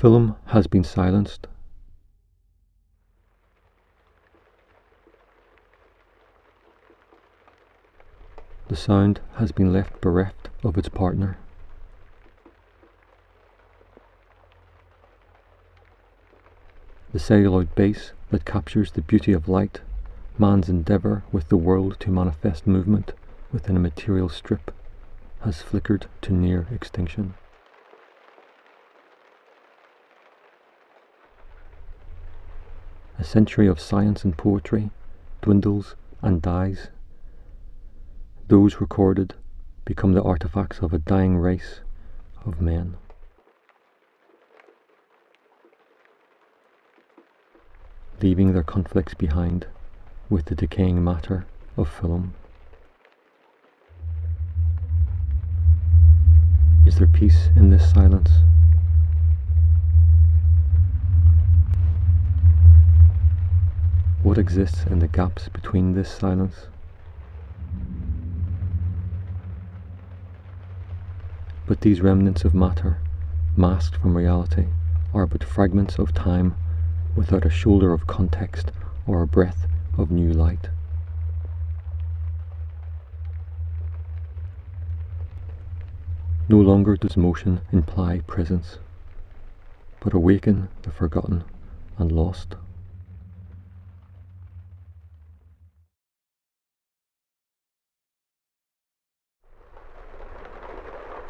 film has been silenced. The sound has been left bereft of its partner. The celluloid base that captures the beauty of light, man's endeavour with the world to manifest movement within a material strip, has flickered to near extinction. A century of science and poetry dwindles and dies. Those recorded become the artifacts of a dying race of men. Leaving their conflicts behind with the decaying matter of film. Is there peace in this silence? What exists in the gaps between this silence? But these remnants of matter, masked from reality, are but fragments of time without a shoulder of context or a breath of new light. No longer does motion imply presence, but awaken the forgotten and lost.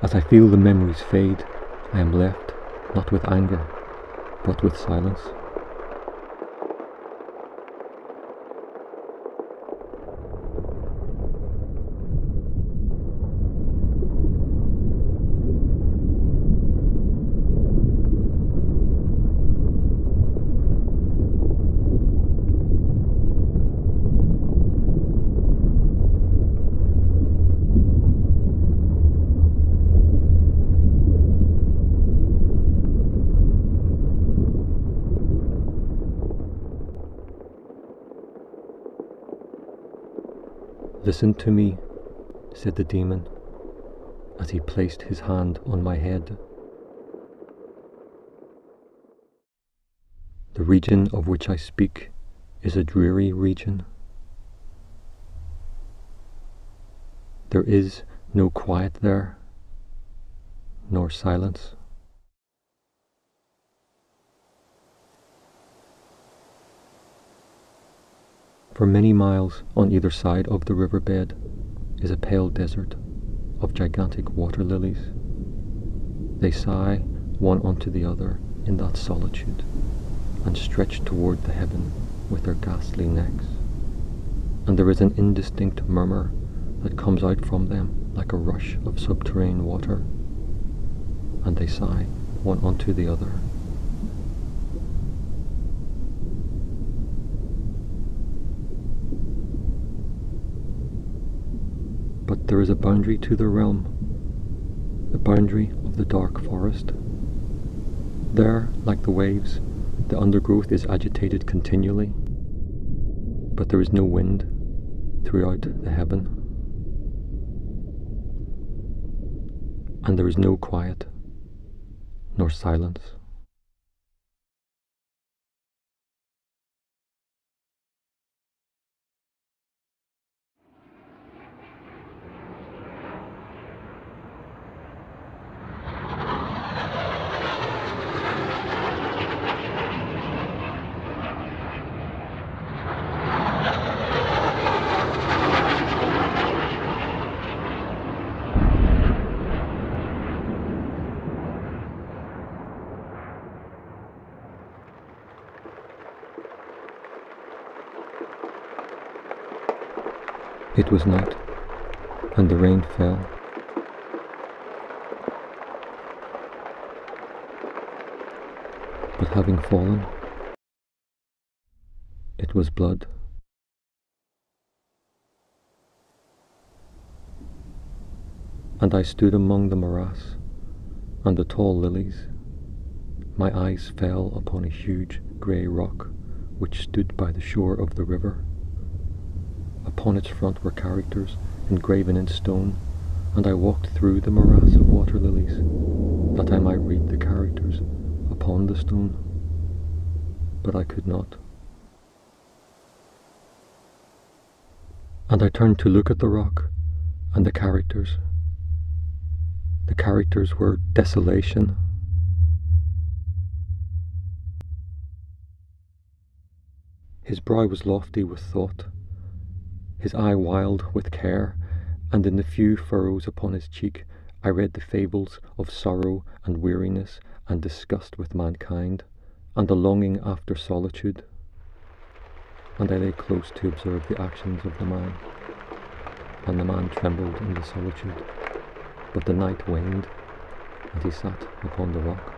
As I feel the memories fade, I am left not with anger, but with silence. Listen to me, said the demon, as he placed his hand on my head. The region of which I speak is a dreary region. There is no quiet there, nor silence. For many miles on either side of the riverbed is a pale desert of gigantic water lilies. They sigh one onto the other in that solitude and stretch toward the heaven with their ghastly necks. And there is an indistinct murmur that comes out from them like a rush of subterranean water. And they sigh one onto the other. But there is a boundary to their realm, the boundary of the dark forest. There, like the waves, the undergrowth is agitated continually, but there is no wind throughout the heaven, and there is no quiet nor silence. It was night, and the rain fell. But having fallen, it was blood. And I stood among the morass and the tall lilies. My eyes fell upon a huge grey rock which stood by the shore of the river. Upon its front were characters engraven in stone, and I walked through the morass of water lilies, that I might read the characters upon the stone, but I could not. And I turned to look at the rock and the characters. The characters were desolation. His brow was lofty with thought, his eye wild with care, and in the few furrows upon his cheek I read the fables of sorrow and weariness and disgust with mankind, and a longing after solitude. And I lay close to observe the actions of the man, and the man trembled in the solitude, but the night waned, and he sat upon the rock.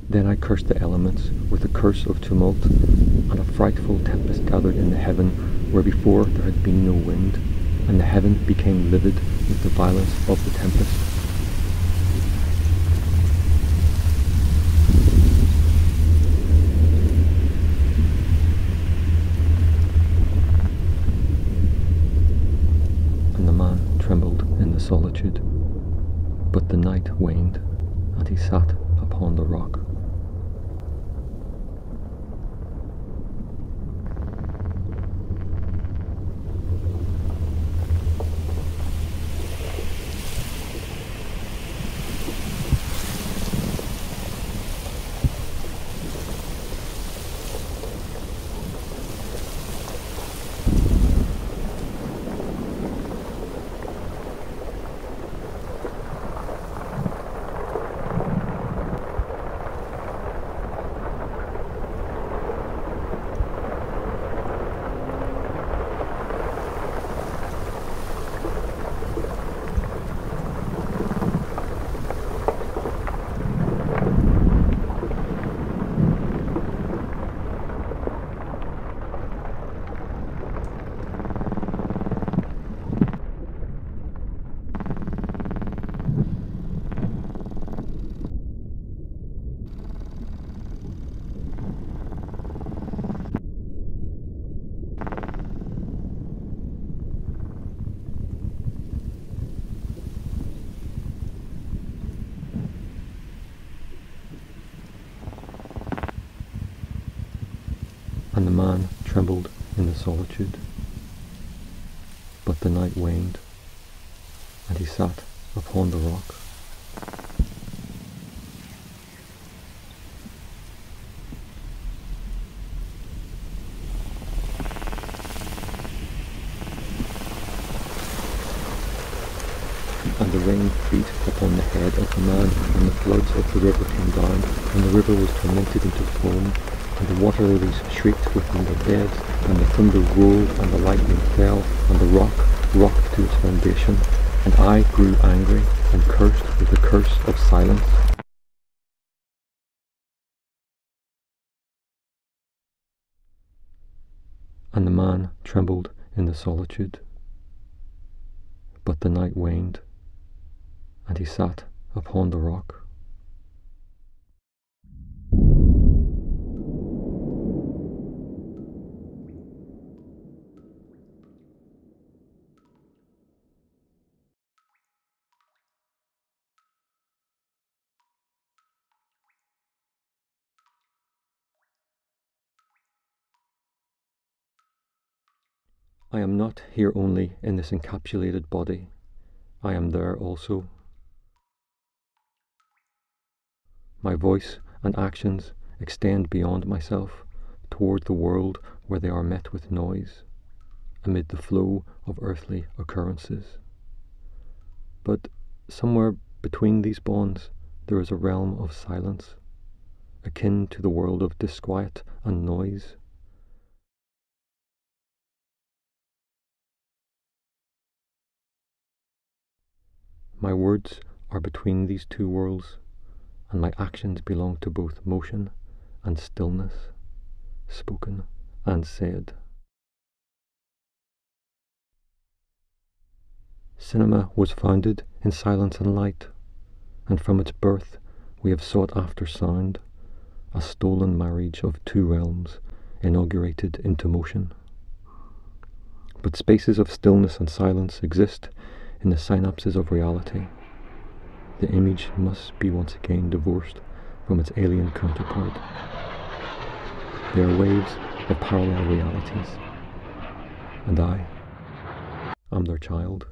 Then I cursed the elements with a curse of tumult, and a frightful tempest gathered in the heaven where before there had been no wind, and the heaven became livid with the violence of the tempest. And the man trembled in the solitude, but the night waned, and he sat upon the rock. And the man trembled in the solitude, but the night waned, and he sat upon the rock. And the rain beat upon the head of the man, and the floods of the river came down, and the river was tormented into foam, and the water lilies shrieked within their beds, and the thunder rolled, and the lightning fell, and the rock rocked to its foundation. And I grew angry, and cursed with the curse of silence. And the man trembled in the solitude, but the night waned, and he sat upon the rock. I am not here only in this encapsulated body, I am there also. My voice and actions extend beyond myself, toward the world where they are met with noise, amid the flow of earthly occurrences. But somewhere between these bonds there is a realm of silence, akin to the world of disquiet and noise. My words are between these two worlds, and my actions belong to both motion and stillness, spoken and said. Cinema was founded in silence and light, and from its birth we have sought after sound, a stolen marriage of two realms inaugurated into motion. But spaces of stillness and silence exist in the synapses of reality. The image must be once again divorced from its alien counterpart. They are waves of parallel realities, and I am their child.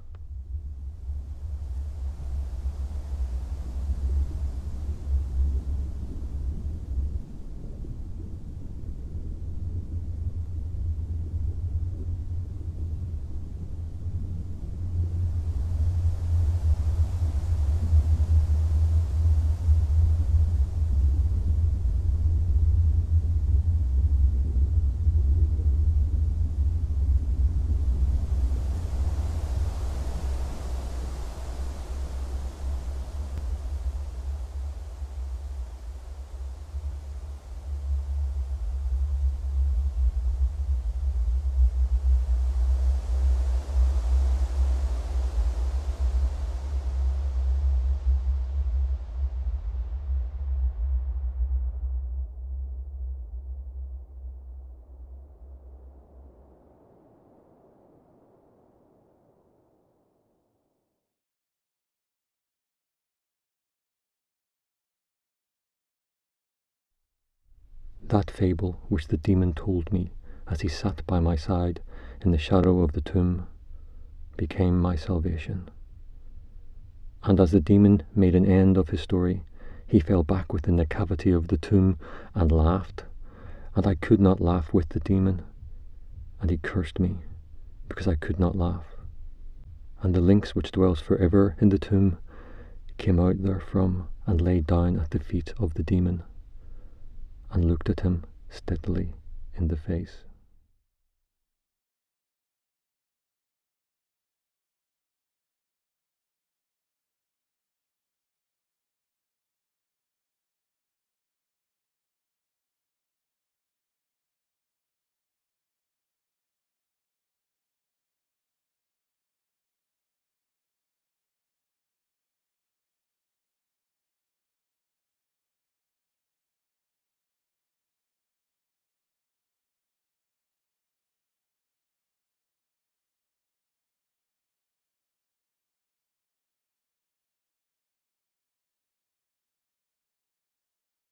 That fable which the demon told me as he sat by my side in the shadow of the tomb became my salvation. And as the demon made an end of his story, he fell back within the cavity of the tomb and laughed, and I could not laugh with the demon, and he cursed me because I could not laugh. And the lynx which dwells forever in the tomb came out therefrom and lay down at the feet of the demon, and looked at him steadily in the face.